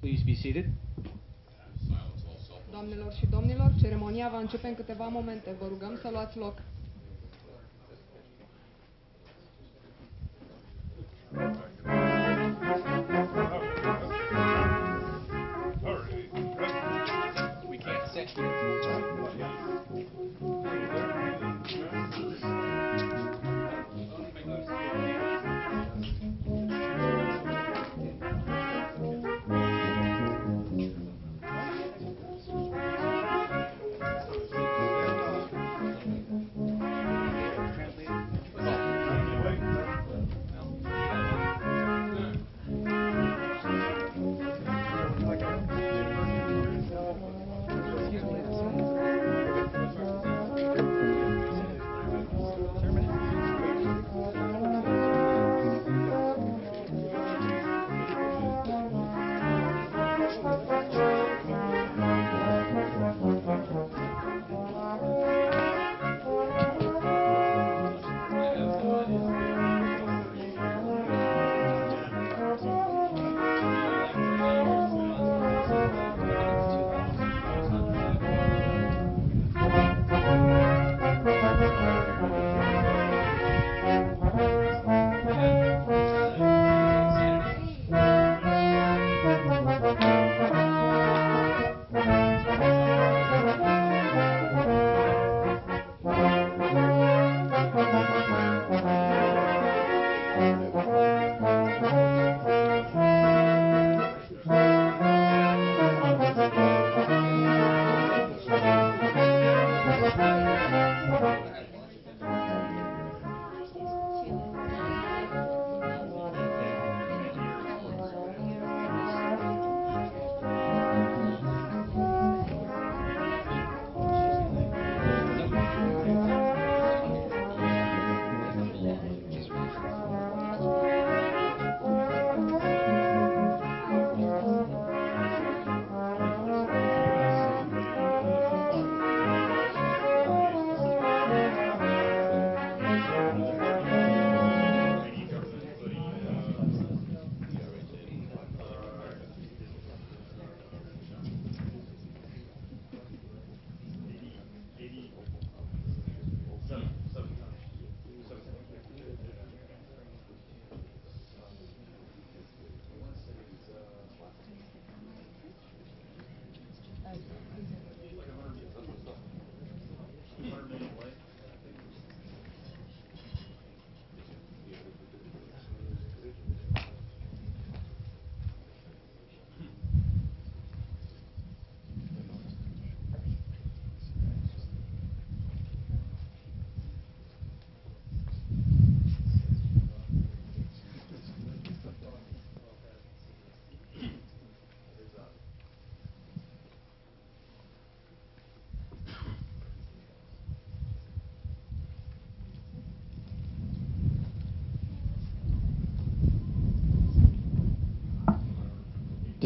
Please be seated. Doamnelor și domnilor, ceremonia va începe în câteva momente. Vă rugăm să luați loc. We can't sit.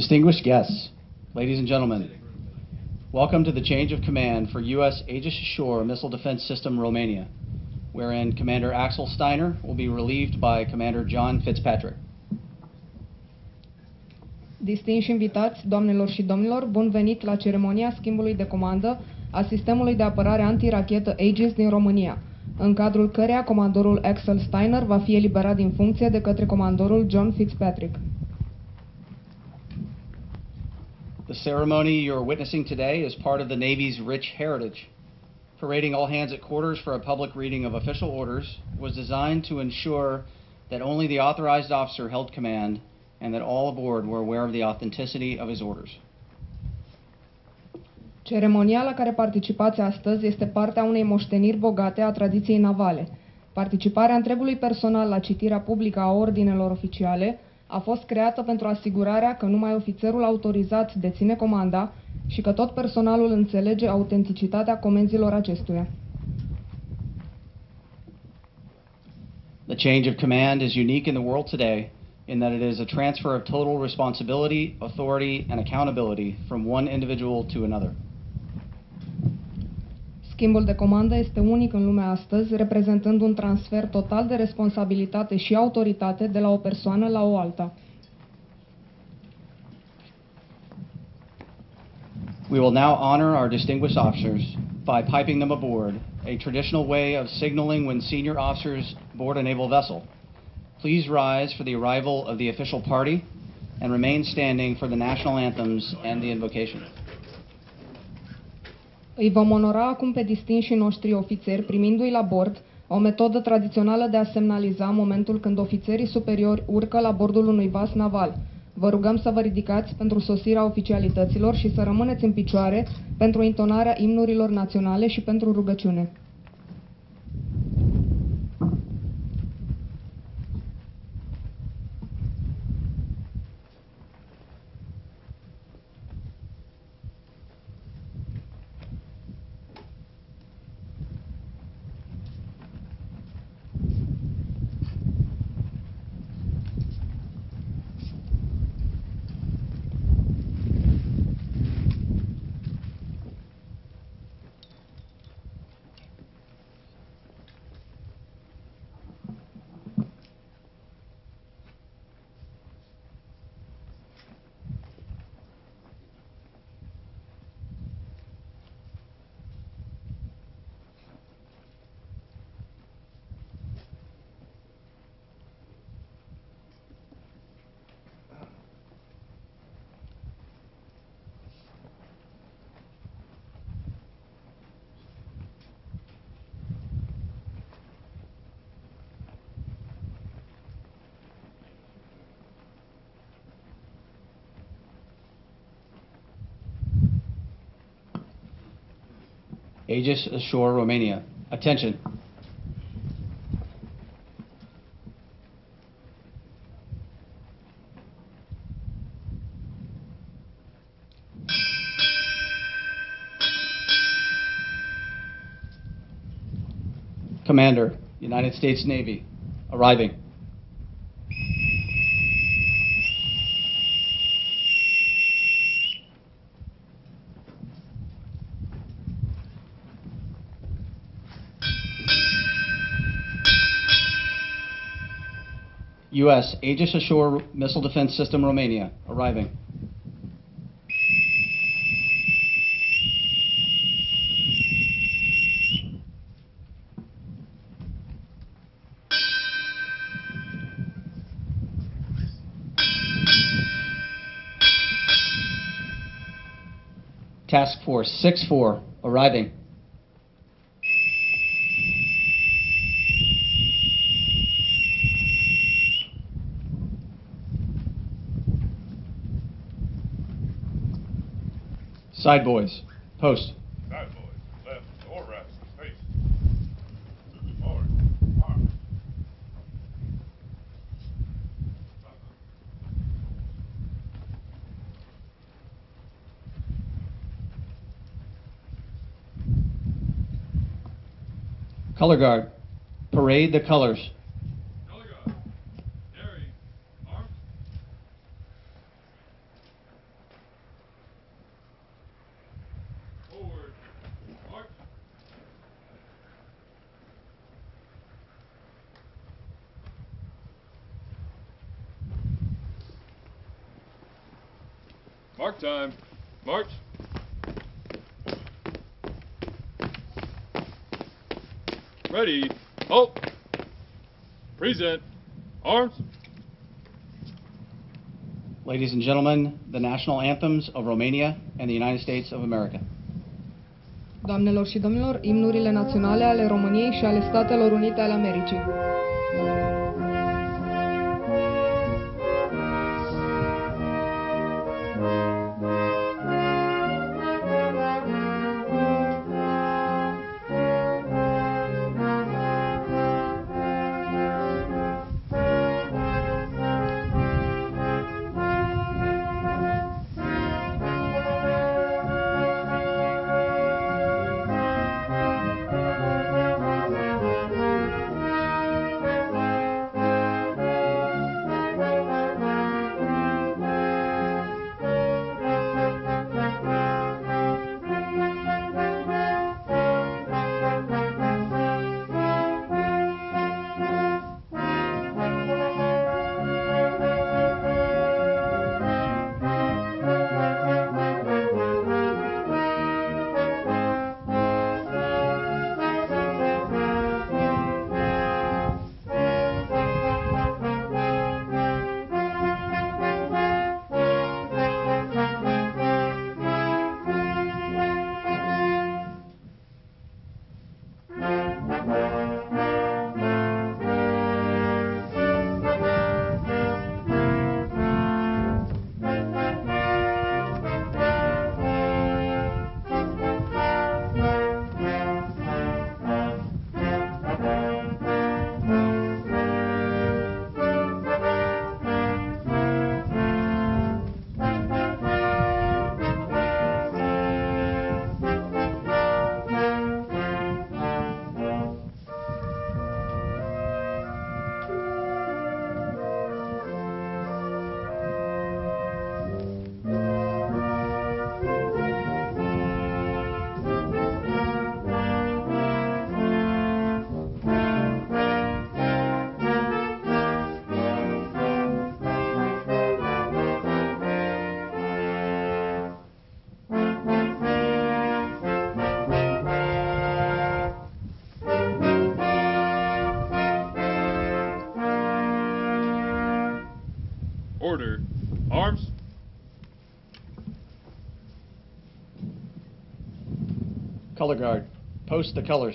Distinguished guests, ladies and gentlemen, welcome to the change of command for U.S. Aegis Ashore Missile Defense System Romania, wherein Commander Axel Steiner will be relieved by Commander John Fitzpatrick. Distinși invitați, doamnelor și domnilor, bun venit la ceremonia schimbului de comandă a sistemului de apărare antirachetă Aegis din România, în cadrul căreia comandorul Axel Steiner va fi eliberat din funcție de către comandorul John Fitzpatrick. The ceremony you're witnessing today is part of the Navy's rich heritage. Parading all hands at quarters for a public reading of official orders was designed to ensure that only the authorized officer held command and that all aboard were aware of the authenticity of his orders. Ceremonia la care participați astăzi este partea unei moșteniri bogate a tradiției navale. Participarea întregului personal la citirea publică a ordinelor oficiale a fost creată pentru asigurarea că numai ofițerul autorizat deține comanda și că tot personalul înțelege autenticitatea comenzilor acestuia. The change of command is unique in the world today in that it is a transfer of total responsibility, authority, and accountability from one individual to another. Schimbul de comandă este unic în lumea astăzi, reprezentând un transfer total de responsabilitate și autoritate de la o persoană la o alta. We will now honor our distinguished officers by piping them aboard, a traditional way of signaling when senior officers board a naval vessel. Please rise for the arrival of the official party and remain standing for the national anthems and the invocation. Îi vom onora acum pe distinșii noștri ofițeri primindu-i la bord, o metodă tradițională de a semnaliza momentul când ofițerii superiori urcă la bordul unui vas naval. Vă rugăm să vă ridicați pentru sosirea oficialităților și să rămâneți în picioare pentru intonarea imnurilor naționale și pentru rugăciune. Aegis Ashore, Romania. Attention. Commander, United States Navy, arriving. U.S. Aegis Ashore Missile Defense System, Romania, arriving. Task Force 6-4, arriving. Side boys, post. Side boys, left or right, face. Forward, mark. Color guard, parade the colors. Color guard, Harry, arms. Forward, march. Mark time. March. Ready. Halt. Present. Arms. Ladies and gentlemen, the national anthems of Romania and the United States of America. Doamnelor și domnilor, imnurile naționale ale României și ale Statelor Unite ale Americii. Color guard, post the colors.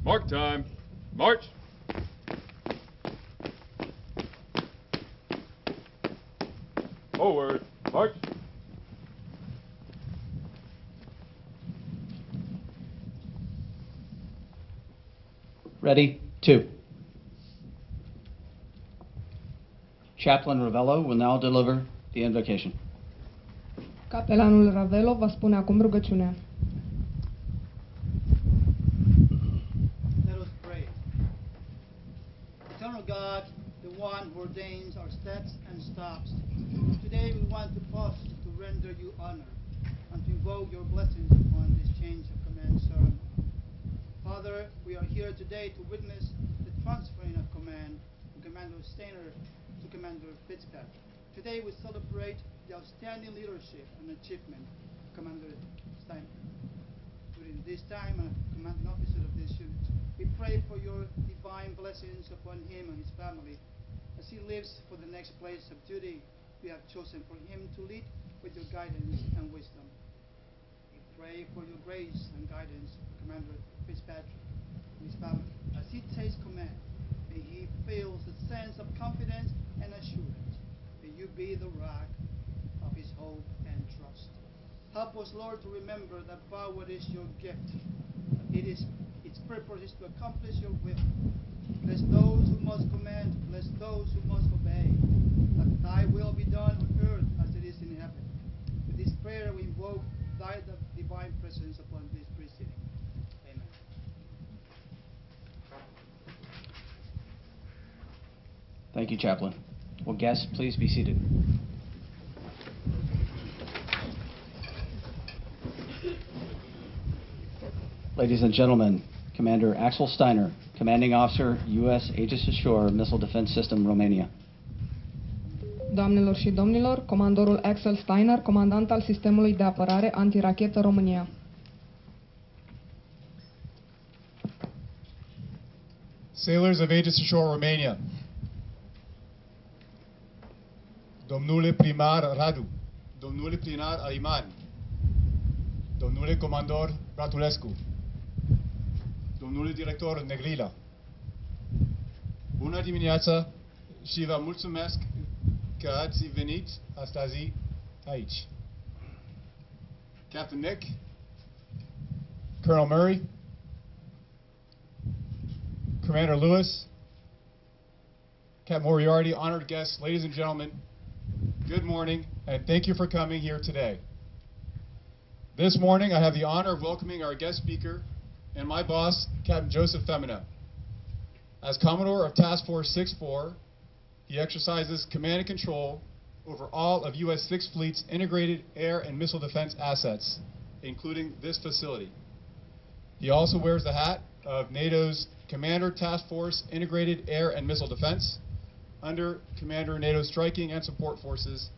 Mark time. March. Forward. March. Ready, 2. Chaplain Ravello will now deliver the invocation. Capelanul Ravello va spune acum rugăciunea. Let us pray. Eternal God, the one who ordains our steps and stops, today we want to pause to render you honor and to invoke your blessings upon this change of command ceremony. Father, we are here today to witness the transferring of command from Commander Steiner to Commander Fitzpatrick. Today we celebrate the outstanding leadership and achievement of Commander Steiner. During this time, as commanding officer of this unit, we pray for your divine blessings upon him and his family as he lives for the next place of duty you have chosen for him to lead with your guidance and wisdom. We pray for your grace and guidance for Commander Fitzpatrick and his family as he takes command. May he feels a sense of confidence and assurance. May you be the rock of his hope and trust. Help us, Lord, to remember that power is your gift. Its purpose is to accomplish your will. Bless those who must command. Bless those who must obey. That thy will be done on earth as it is in heaven. With this prayer we invoke thy divine presence upon this proceeding. Amen. Thank you, Chaplain. Will guests please be seated? Ladies and gentlemen, Commander Axel Steiner, Commanding Officer, U.S. Aegis Ashore Missile Defense System, Romania. Doamnelor și domnilor, comandorul Axel Steiner, comandant al sistemului de apărare antirachetă România. Sailors of Aegis Ashore, Romania. Domnule primar Radu, domnule primar Aliman, domnule comandor Bratulescu, domnule director Negrila. Bună dimineața și vă mulțumesc că ați venit astăzi aici. Captain Nick, Colonel Murray, Commander Lewis, Captain Moriarty, honored guests, ladies and gentlemen, good morning, and thank you for coming here today. This morning, I have the honor of welcoming our guest speaker and my boss, Captain Joseph Femina. As Commodore of Task Force 6-4, he exercises command and control over all of U.S. Sixth Fleet's integrated air and missile defense assets, including this facility. He also wears the hat of NATO's Commander Task Force Integrated Air and Missile Defense, under Commander NATO Striking and Support Forces,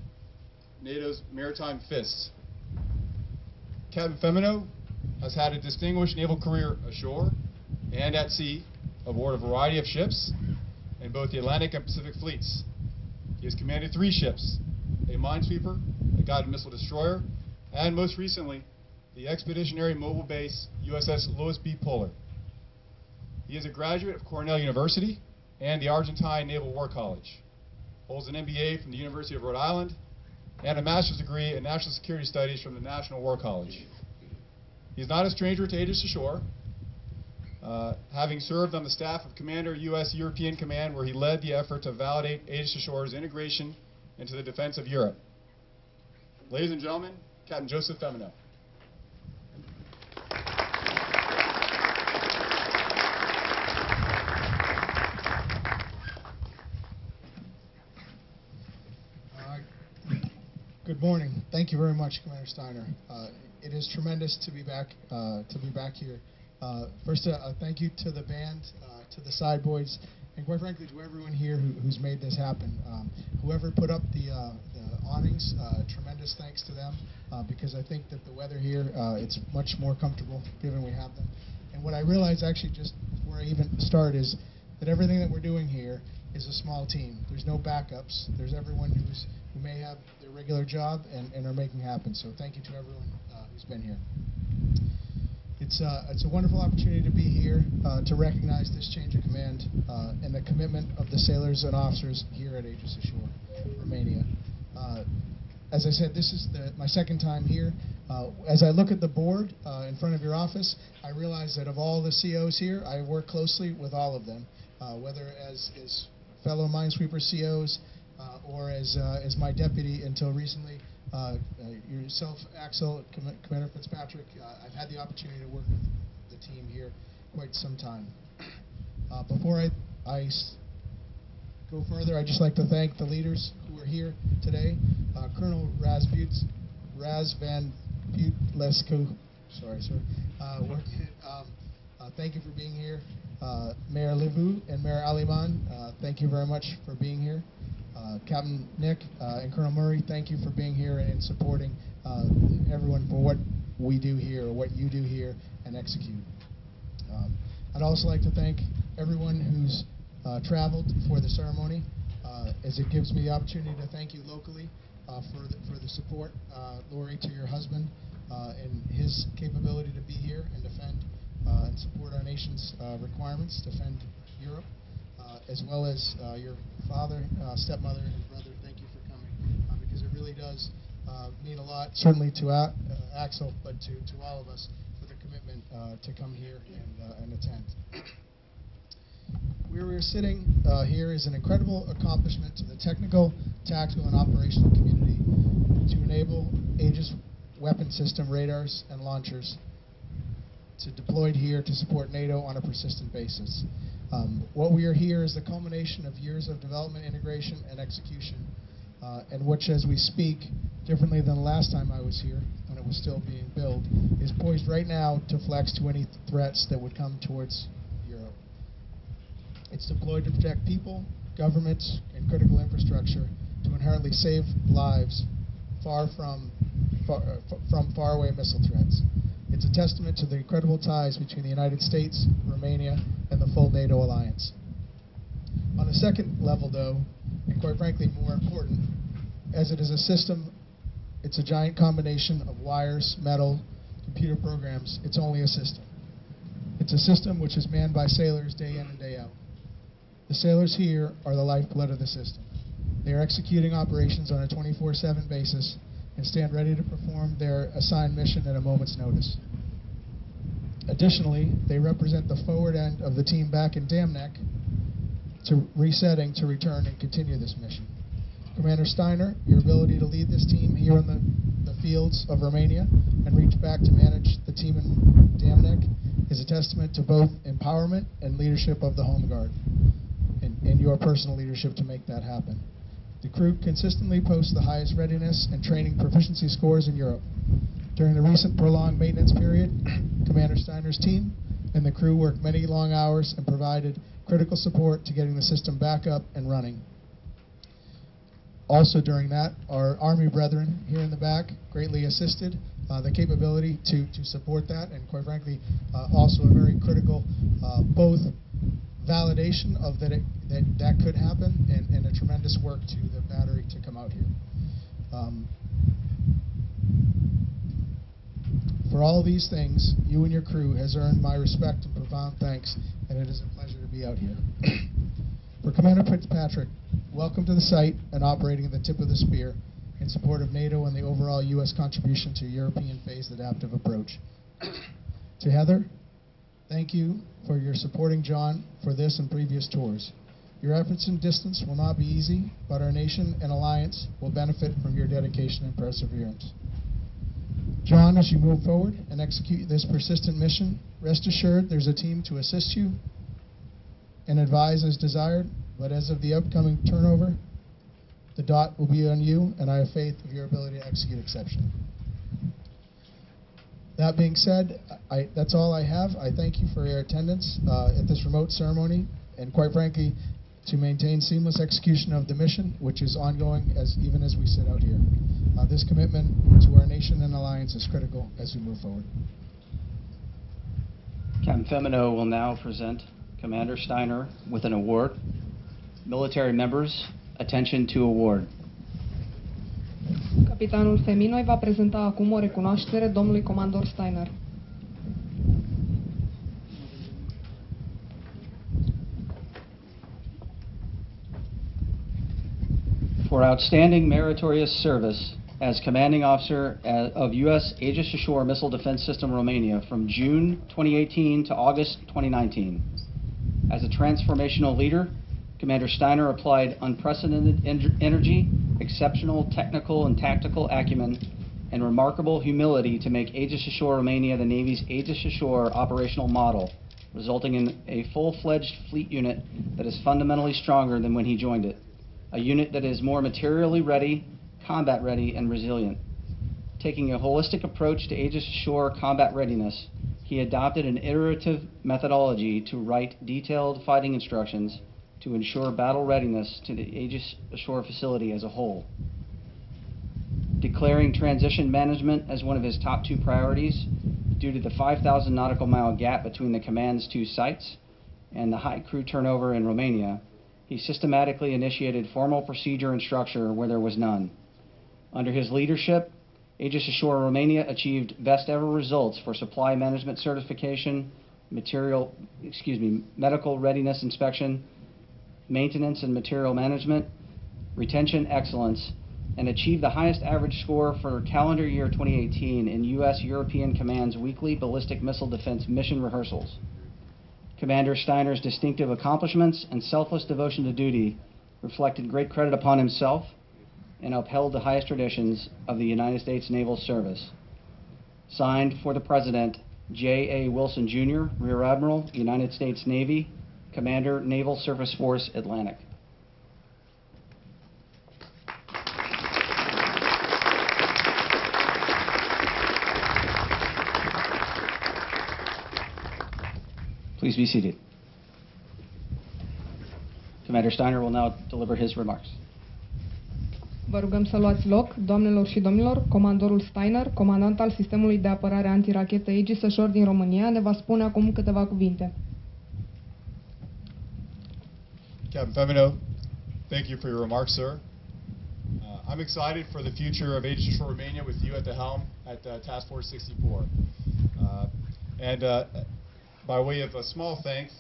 NATO's Maritime Fists. Captain Femino has had a distinguished naval career ashore and at sea, aboard a variety of ships in both the Atlantic and Pacific fleets. He has commanded 3 ships, a minesweeper, a guided missile destroyer, and most recently, the Expeditionary Mobile Base USS Louis B. Puller. He is a graduate of Cornell University and the Argentine Naval War College, holds an MBA from the University of Rhode Island, and a master's degree in national security studies from the National War College. He's not a stranger to Aegis Ashore, having served on the staff of Commander U.S. European Command, where he led the effort to validate Aegis Ashore's integration into the defense of Europe. Ladies and gentlemen, Captain Joseph Femino. Good morning. Thank you very much, Commander Steiner. It is tremendous to be back here. First, thank you to the band, to the side boys, and quite frankly to everyone here who's made this happen. Whoever put up the awnings, tremendous thanks to them, because I think that the weather here, it's much more comfortable given we have them. And what I realized actually just before I even start is that everything that we're doing here is a small team. There's no backups. There's everyone who may have their regular job and are making happen. So thank you to everyone who's been here. It's a wonderful opportunity to be here to recognize this change of command and the commitment of the sailors and officers here at Aegis Ashore, Romania. As I said, this is my second time here. As I look at the board in front of your office, I realize that of all the COs here, I work closely with all of them, whether as fellow minesweeper COs or as my deputy until recently. Yourself, Axel, Commander Fitzpatrick, I've had the opportunity to work with the team here quite some time. Before I go further, I'd just like to thank the leaders who are here today. Colonel Raz Van Butlescu, sorry, sir. Thank you for being here. Mayor Livu and Mayor Aliman, thank you very much for being here. Captain Nick and Colonel Murray, thank you for being here and supporting everyone for what we do here, or what you do here, and execute. I'd also like to thank everyone who's traveled for the ceremony, as it gives me the opportunity to thank you locally for the support. Lori, to your husband and his capability to be here and defend and support our nation's requirements, defend Europe. As well as your father, stepmother, and brother, thank you for coming, because it really does mean a lot, certainly to Axel, but to all of us, for the commitment to come here and attend. Where we're sitting here is an incredible accomplishment to the technical, tactical, and operational community to enable Aegis weapon system radars and launchers to deployed here to support NATO on a persistent basis. What we are here is the culmination of years of development, integration, and execution, and which, as we speak, differently than the last time I was here, when it was still being built, is poised right now to flex to any threats that would come towards Europe. It's deployed to protect people, governments, and critical infrastructure to inherently save lives from faraway missile threats. It's a testament to the incredible ties between the United States, Romania, and the full NATO alliance. On a second level, though, and quite frankly more important, as it is a system, it's a giant combination of wires, metal, computer programs. It's only a system. It's a system which is manned by sailors day in and day out. The sailors here are the lifeblood of the system. They are executing operations on a 24/7 basis and stand ready to perform their assigned mission at a moment's notice. Additionally, they represent the forward end of the team back in Dam Neck to resetting to return and continue this mission. Commander Steiner, your ability to lead this team here in the fields of Romania and reach back to manage the team in Dam Neck is a testament to both empowerment and leadership of the Home Guard and your personal leadership to make that happen. The crew consistently posts the highest readiness and training proficiency scores in Europe. During the recent prolonged maintenance period, Commander Steiner's team and the crew worked many long hours and provided critical support to getting the system back up and running. Also during that, our Army brethren here in the back greatly assisted the capability to support that, and quite frankly, also a very critical both validation of that could happen and a tremendous work to the battery to come out here. For all these things, you and your crew has earned my respect and profound thanks, and it is a pleasure to be out here. For Commander Fitzpatrick, welcome to the site and operating at the tip of the spear in support of NATO and the overall U.S. contribution to European phased adaptive approach. To Heather, thank you for your supporting John for this and previous tours. Your efforts and distance will not be easy, but our nation and alliance will benefit from your dedication and perseverance. John, as you move forward and execute this persistent mission, rest assured there's a team to assist you and advise as desired, but as of the upcoming turnover, the dot will be on you, and I have faith of your ability to execute exceptionally. That being said, that's all I have. I thank you for your attendance at this remote ceremony, and quite frankly, to maintain seamless execution of the mission, which is ongoing even as we sit out here. This commitment to our nation and alliance is critical as we move forward. Captain Femino will now present Commander Steiner with an award. Military members, attention to award. Capitanul Femino îi va prezenta acum o recunoaștere domnului comandor Steiner. for outstanding meritorious service as Commanding Officer of U.S. Aegis Ashore Missile Defense System Romania from June 2018 to August 2019. As a transformational leader, Commander Steiner applied unprecedented energy, exceptional technical and tactical acumen, and remarkable humility to make Aegis Ashore Romania the Navy's Aegis Ashore operational model, resulting in a full-fledged fleet unit that is fundamentally stronger than when he joined it, a unit that is more materially ready, combat ready, and resilient. Taking a holistic approach to Aegis Ashore combat readiness, he adopted an iterative methodology to write detailed fighting instructions to ensure battle readiness to the Aegis Ashore facility as a whole. Declaring transition management as one of his top 2 priorities due to the 5,000 nautical mile gap between the command's 2 sites and the high crew turnover in Romania, he systematically initiated formal procedure and structure where there was none. Under his leadership, Aegis Ashore Romania achieved best ever results for supply management certification, medical readiness inspection, maintenance and material management, retention excellence, and achieved the highest average score for calendar year 2018 in U.S. European Command's weekly ballistic missile defense mission rehearsals. Commander Steiner's distinctive accomplishments and selfless devotion to duty reflected great credit upon himself and upheld the highest traditions of the United States Naval Service. Signed for the President, J. A. Wilson, Jr., Rear Admiral, United States Navy, Commander, Naval Surface Force, Atlantic. Please be seated. Commander Steiner will now deliver his remarks. Vă rugăm să luați loc, doamnelor și domnilor. Comandorul Steiner, comandant al sistemului de apărare antirachetă Aegis Ashore din România, ne va spune acum câteva cuvinte. Captain Femino, thank you for your remarks, sir. I'm excited for the future of Aegis Ashore Romania with you at the helm at Task Force 64. By way of a small thanks,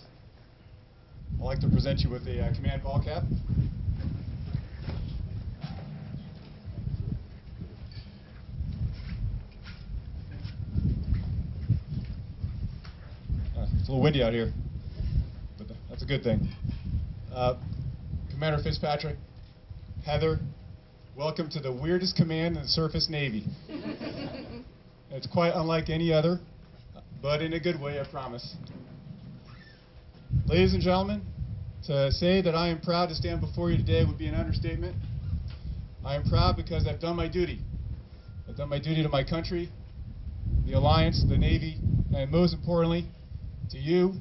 I'd like to present you with a command ball cap. It's a little windy out here, but that's a good thing. Commander Fitzpatrick, Heather, welcome to the weirdest command in the Surface Navy. It's quite unlike any other, but in a good way, I promise. Ladies and gentlemen, to say that I am proud to stand before you today would be an understatement. I am proud because I've done my duty. I've done my duty to my country, the Alliance, the Navy, and most importantly, to you,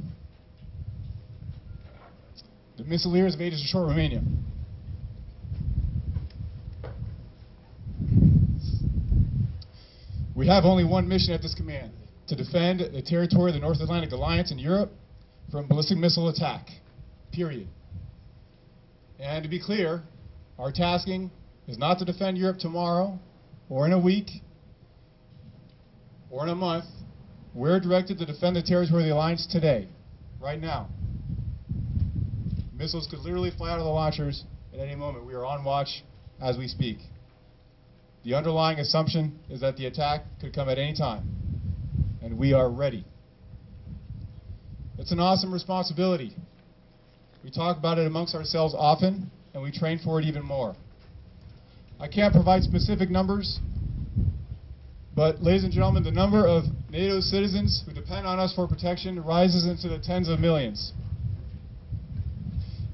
the Missileers of Aegis Ashore Romania. We have only one mission at this command, to defend the territory of the North Atlantic Alliance in Europe from ballistic missile attack, period. And to be clear, our tasking is not to defend Europe tomorrow, or in a week, or in a month. We're directed to defend the territory of the Alliance today, right now. Missiles could literally fly out of the launchers at any moment. We are on watch as we speak. The underlying assumption is that the attack could come at any time, and we are ready. It's an awesome responsibility. We talk about it amongst ourselves often, and we train for it even more. I can't provide specific numbers, but ladies and gentlemen, the number of NATO citizens who depend on us for protection rises into the tens of millions.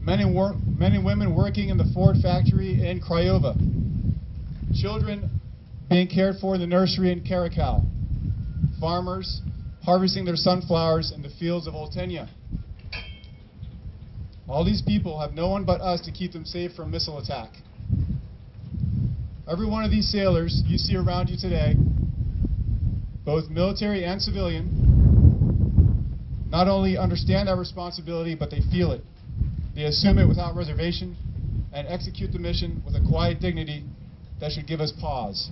Men and women working in the Ford factory in Craiova. Children being cared for in the nursery in Caracal. Farmers harvesting their sunflowers in the fields of Oltenia. All these people have no one but us to keep them safe from missile attack. Every one of these sailors you see around you today, both military and civilian, not only understand that responsibility, but they feel it. They assume it without reservation and execute the mission with a quiet dignity that should give us pause.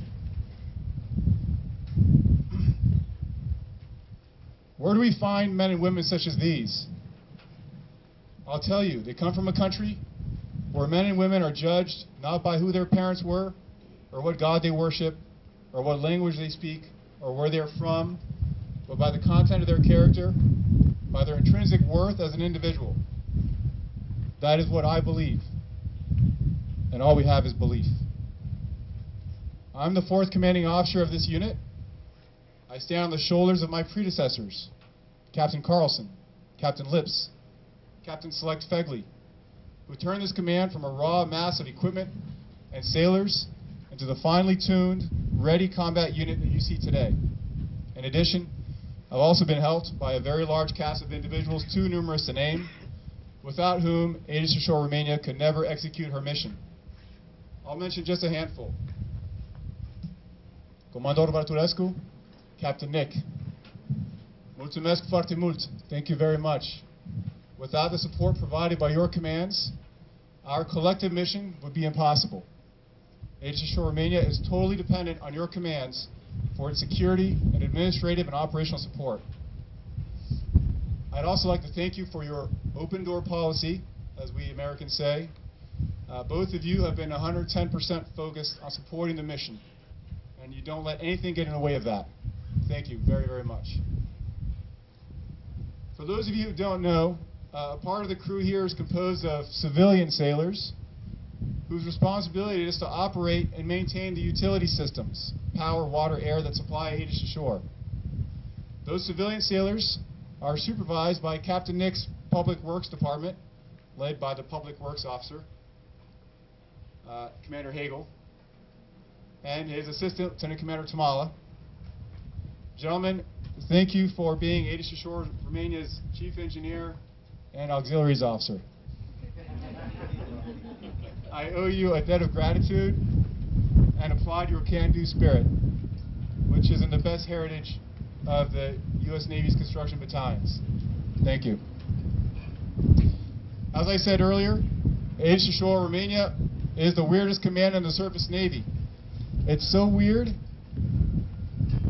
Where do we find men and women such as these? I'll tell you, they come from a country where where men and women are judged not by who their parents were, or what God they worship, or what language they speak, or where they're from, but by the content of their character, by their intrinsic worth as an individual. That is what I believe. And all we have is belief. I'm the 4th commanding officer of this unit. I stand on the shoulders of my predecessors, Captain Carlson, Captain Lips, Captain Select Fegley, who turned this command from a raw mass of equipment and sailors into the finely tuned, ready combat unit that you see today. In addition, I've also been helped by a very large cast of individuals, too numerous to name, without whom Aegis Ashore Romania could never execute her mission. I'll mention just a handful. Comandor Barturescu, Captain Nick. Mulțumesc foarte mult. Thank you very much. Without the support provided by your commands, our collective mission would be impossible. Aegis Ashore Romania is totally dependent on your commands for its security and administrative and operational support. I'd also like to thank you for your open door policy, as we Americans say. Both of you have been 110% focused on supporting the mission, and you don't let anything get in the way of that. Thank you very, very much. For those of you who don't know, a part of the crew here is composed of civilian sailors whose responsibility is to operate and maintain the utility systems, power, water, air that supply Aegis Ashore. Those civilian sailors are supervised by Captain Nick's Public Works Department, led by the Public Works Officer, Commander Hagel, and his assistant, Lieutenant Commander Tamala. Gentlemen, thank you for being Aegis Ashore Romania's Chief Engineer and Auxiliaries Officer. I owe you a debt of gratitude and applaud your can-do spirit, which is in the best heritage of the U.S. Navy's construction battalions. Thank you. As I said earlier, Aegis Ashore Romania is the weirdest command in the surface Navy. It's so weird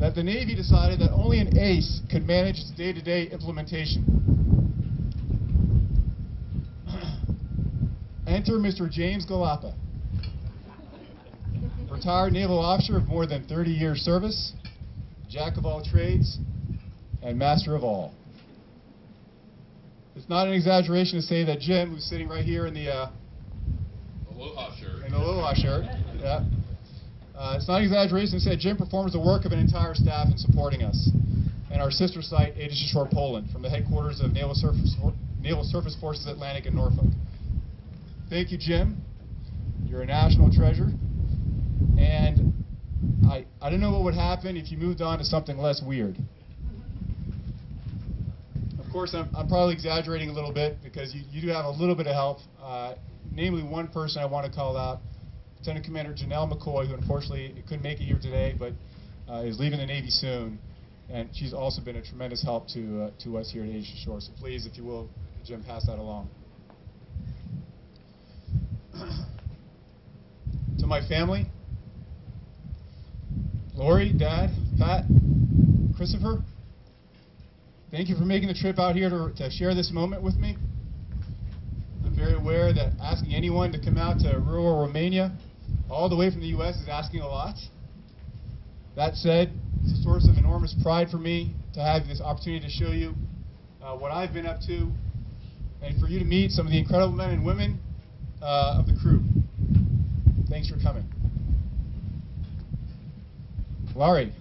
that the Navy decided that only an ace could manage its day-to-day implementation. Enter Mr. James Galapa, retired naval officer of more than 30 years service, jack of all trades, and master of all. It's not an exaggeration to say that Jim, who's sitting right here in the Aloha shirt. in the Aloha shirt, yeah, it's not an exaggeration to say Jim performs the work of an entire staff in supporting us and our sister site, Aegis Ashore, Poland, from the headquarters of Naval Surface Forces Atlantic in Norfolk. Thank you, Jim. You're a national treasure. And I don't know what would happen if you moved on to something less weird. Of course, I'm probably exaggerating a little bit because you do have a little bit of help. Namely, one person I want to call out, Lieutenant Commander Janelle McCoy, who unfortunately couldn't make it here today, but is leaving the Navy soon. And she's also been a tremendous help to us here at Aegis Ashore. So please, if you will, Jim, pass that along. To my family, Lori, Dad, Pat, Christopher, thank you for making the trip out here to share this moment with me. I'm very aware that asking anyone to come out to rural Romania, all the way from the U.S., is asking a lot. That said, it's a source of enormous pride for me to have this opportunity to show you what I've been up to, and for you to meet some of the incredible men and women of the crew. Thanks for coming. Laurie,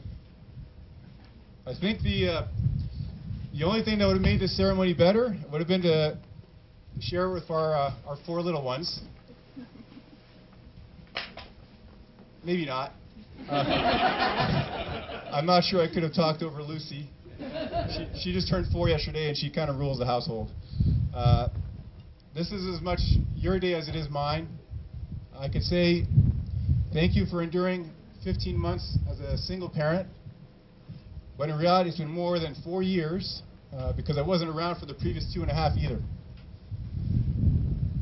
I think the only thing that would have made this ceremony better would have been to share it with our 4 little ones. Maybe not. I'm not sure I could have talked over Lucy. She just turned 4 yesterday, and she kind of rules the household. This is as much your day as it is mine. I could say thank you for enduring 15 months as a single parent, but in reality it's been more than 4 years because I wasn't around for the previous 2.5 either.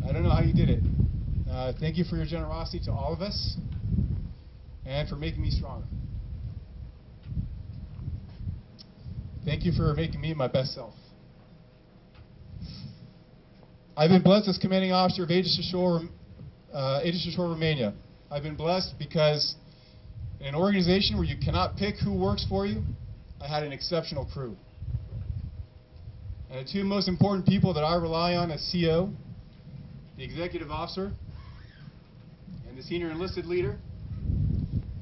I don't know how you did it. Thank you for your generosity to all of us and for making me stronger. Thank you for making me my best self. I've been blessed as commanding officer of Aegis Ashore Aegis Ashore, Romania. I've been blessed because in an organization where you cannot pick who works for you, I had an exceptional crew. And the two most important people that I rely on as CO, the executive officer and the senior enlisted leader,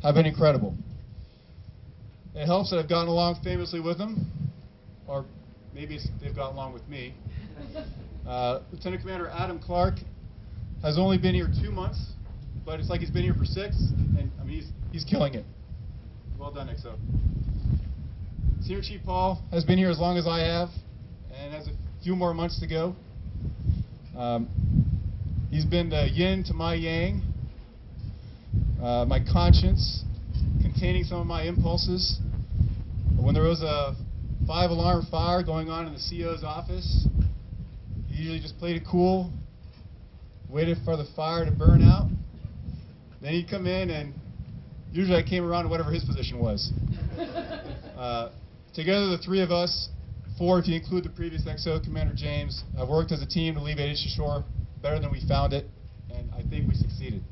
have been incredible. It helps that I've gotten along famously with them, or maybe they've gotten along with me. Lieutenant Commander Adam Clark has only been here 2 months, but it's like he's been here for 6, and I mean he's killing it. Well done, XO. Senior Chief Paul has been here as long as I have, and has a few more months to go. He's been the yin to my yang, my conscience, containing some of my impulses. When there was a 5-alarm fire going on in the CO's office, he usually just played it cool, waited for the fire to burn out. Then he'd come in, and usually I came around to whatever his position was. Together, the three of us, 4 if you include the previous XO, Commander James, have worked as a team to leave Aegis Ashore better than we found it, and I think we succeeded.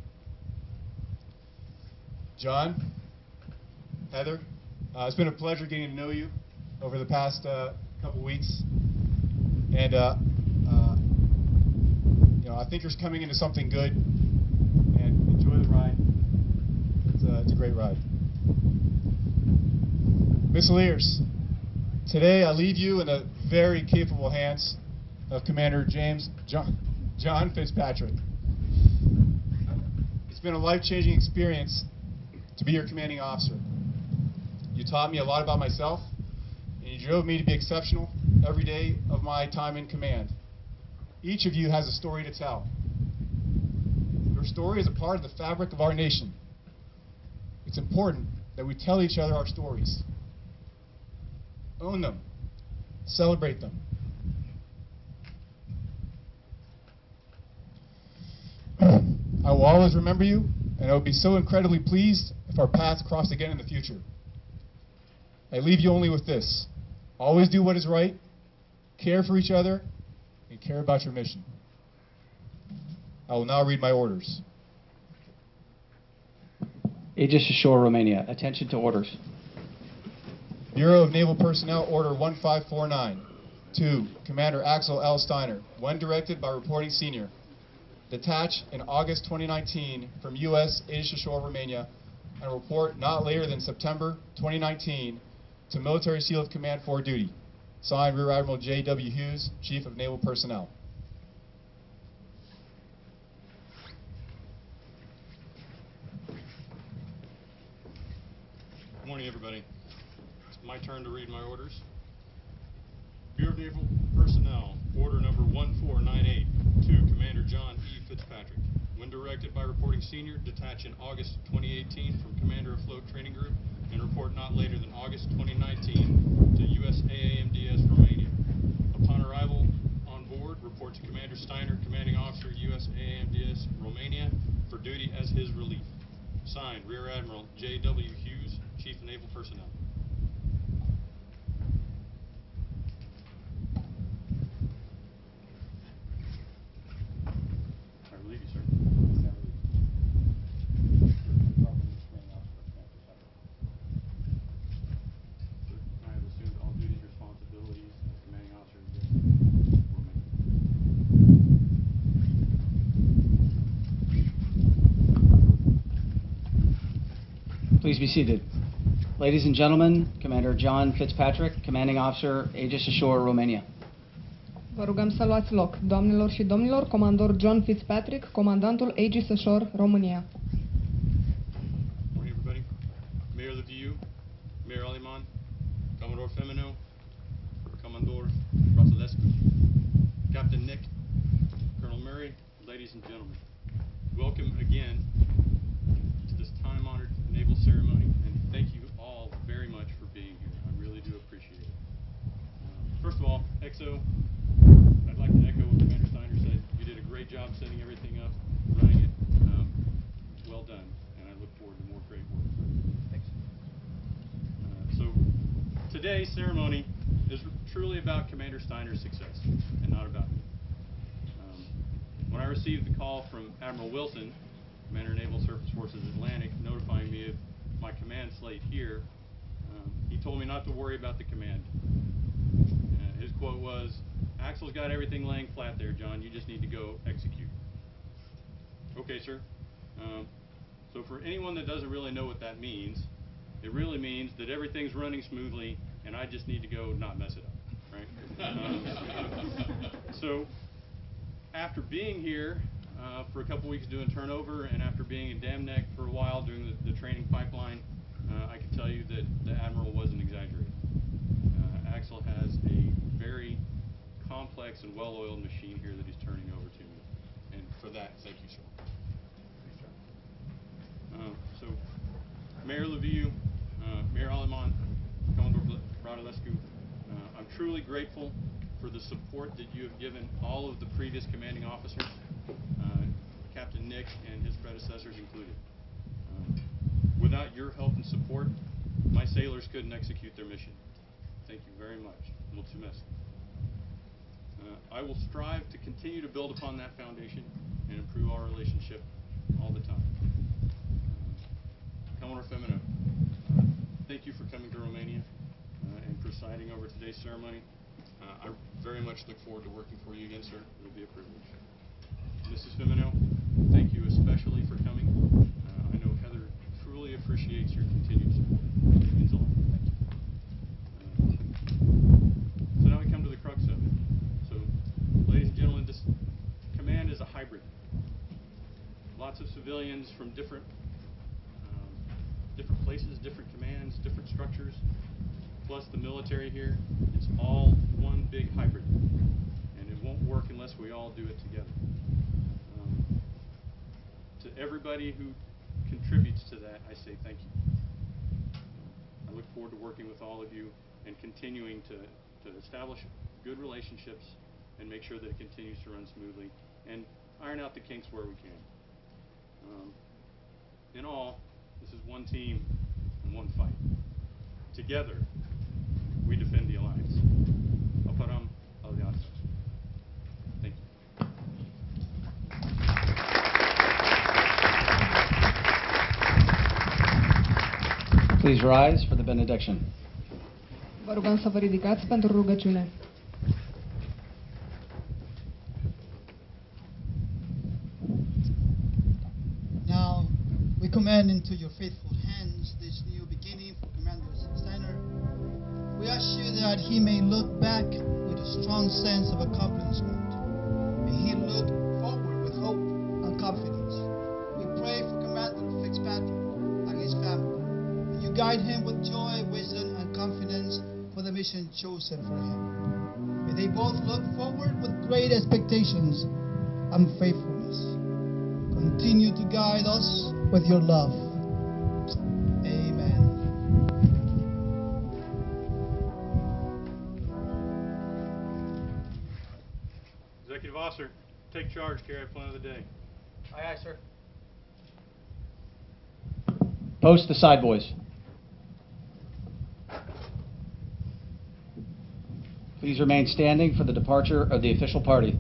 John, Heather, it's been a pleasure getting to know you over the past couple weeks, and you know, I think you're coming into something good, and enjoy the ride. It's a great ride. Missileers, today I leave you in the very capable hands of Commander John Fitzpatrick. It's been a life-changing experience to be your commanding officer. You taught me a lot about myself, and you drove me to be exceptional every day of my time in command. Each of you has a story to tell. Your story is a part of the fabric of our nation. It's important that we tell each other our stories. Own them. Celebrate them. I will always remember you, and I would be so incredibly pleased if our paths crossed again in the future. I leave you only with this. Always do what is right, care for each other, and care about your mission. I will now read my orders. Aegis Ashore, Romania. Attention to orders. Bureau of Naval Personnel Order 1549. To Commander Axel L. Steiner, when directed by reporting senior. Detach in August 2019 from U.S. Aegis Ashore, Romania, and report not later than September 2019 to Military Seal of Command for duty. Signed, Rear Admiral J.W. Hughes, Chief of Naval Personnel. Good morning, everybody. It's my turn to read my orders. Bureau of Naval Personnel, Order Number 1498, to Commander John E. Fitzpatrick. When directed by reporting senior, detach in August 2018 from Commander of Float Training Group and report not later than August 2019 to U.S. AAMDS Romania. Upon arrival on board, report to Commander Steiner, Commanding Officer, U.S. AAMDS Romania, for duty as his relief. Signed, Rear Admiral J.W. Hughes, Chief of Naval Personnel. I relieve you, sir. I have assumed all duties and responsibilities as commanding officer of the Romania. Please be seated. Ladies and gentlemen, Commander John Fitzpatrick, Commanding Officer, Aegis Ashore, Romania. Vă rugăm să luați loc. Doamnelor și domnilor, Comandor John Fitzpatrick, Comandantul Aegis Ashore, România. Morning, everybody. Mayor Leviu, Mayor Aliman, Commodore Femino, Commodore Vasilescu, Captain Nick, Colonel Murray, ladies and gentlemen. Welcome again to this time-honored naval ceremony, and thank you all very much for being here. I really do appreciate it. First of all, XO, I'd like to echo what Commander Steiner said. You did a great job setting everything up, running it. Well done, and I look forward to more great work. Thanks. So today's ceremony is truly about Commander Steiner's success and not about me. When I received the call from Admiral Wilson, Commander Naval Surface Forces Atlantic, notifying me of my command slate here, he told me not to worry about the command. His quote was, "Axel's got everything laying flat there, John. You just need to go execute." Okay, sir. So for anyone that doesn't really know what that means, it really means that everything's running smoothly and I just need to go not mess it up, right? So after being here for a couple weeks doing turnover and after being in Dam Neck for a while doing the training pipeline, I can tell you that the Admiral wasn't exaggerating. Axel has a very complex and well-oiled machine here that he's turning over to me. And for that, thank you, sir. So, Mayor Leview, Mayor Aleman, Commodore Radulescu, I'm truly grateful for the support that you have given all of the previous commanding officers, Captain Nick and his predecessors included. Without your help and support, my sailors couldn't execute their mission. Thank you very much. Mulțumesc. I will strive to continue to build upon that foundation and improve our relationship all the time. Commodore Femino, thank you for coming to Romania and presiding over today's ceremony. I very much look forward to working for you again, sir. It will be a privilege. Mrs. Femino, thank you especially for coming. I know Heather truly appreciates your continued support. It means a lot. Thank you. So now we come to the crux of it. So, ladies and gentlemen, this command is a hybrid. Lots of civilians from different places, different commands, different structures, plus the military here. It's all one big hybrid, and it won't work unless we all do it together. To everybody who contributes to that, I say thank you. I look forward to working with all of you and continuing to establish good relationships and make sure that it continues to run smoothly and iron out the kinks where we can. In all, this is one team and one fight. Together, we defend the alliance. Aparam alianța. Thank you. Please rise for the benediction. Vă rugăm să vă ridicați pentru rugăciune. Now, we commend into your faithful hands this new beginning for Commander Steiner. We ask you that he may look back with a strong sense of accomplishment. May he look forward with hope and confidence. We pray for Commander Fitzpatrick and his family. May you guide him with joy, wisdom, and confidence for the mission chosen for him. May they both look forward with great expectations and faithfulness. Continue to guide us with your love. Amen. Executive Officer, take charge, carry out plan of the day. Aye, aye, sir. Post the side boys. Please remain standing for the departure of the official party.